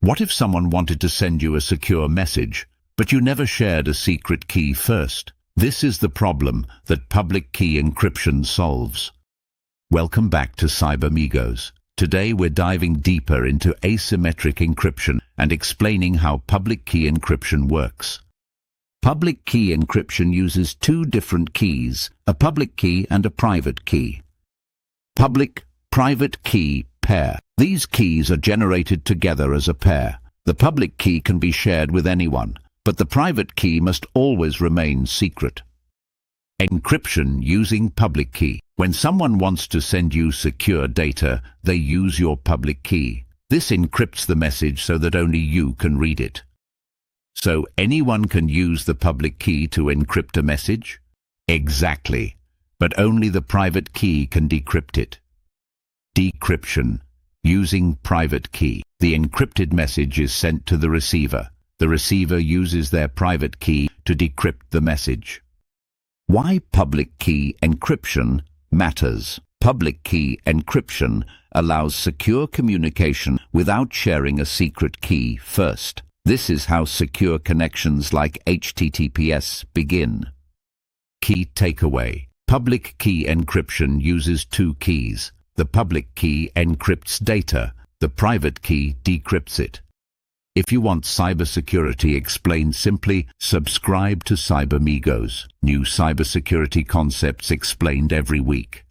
What if someone wanted to send you a secure message, but you never shared a secret key first? This is the problem that public key encryption solves. Welcome back to CyberMigos. Today we're diving deeper into asymmetric encryption and explaining how public key encryption works. Public key encryption uses two different keys, a public key and a private key. Public-private key pair. These keys are generated together as a pair. The public key can be shared with anyone, but the private key must always remain secret. Encryption using public key. When someone wants to send you secure data, they use your public key. This encrypts the message so that only you can read it. So anyone can use the public key to encrypt a message? Exactly, but only the private key can decrypt it. Decryption. Using private key. The encrypted message is sent to the receiver. The receiver uses their private key to decrypt the message. Why public key encryption matters? Public key encryption allows secure communication without sharing a secret key first. This is how secure connections like HTTPS begin. Key takeaway. Public key encryption uses two keys. The public key encrypts data. The private key decrypts it. If you want cybersecurity explained simply, subscribe to CyberMigos. New cybersecurity concepts explained every week.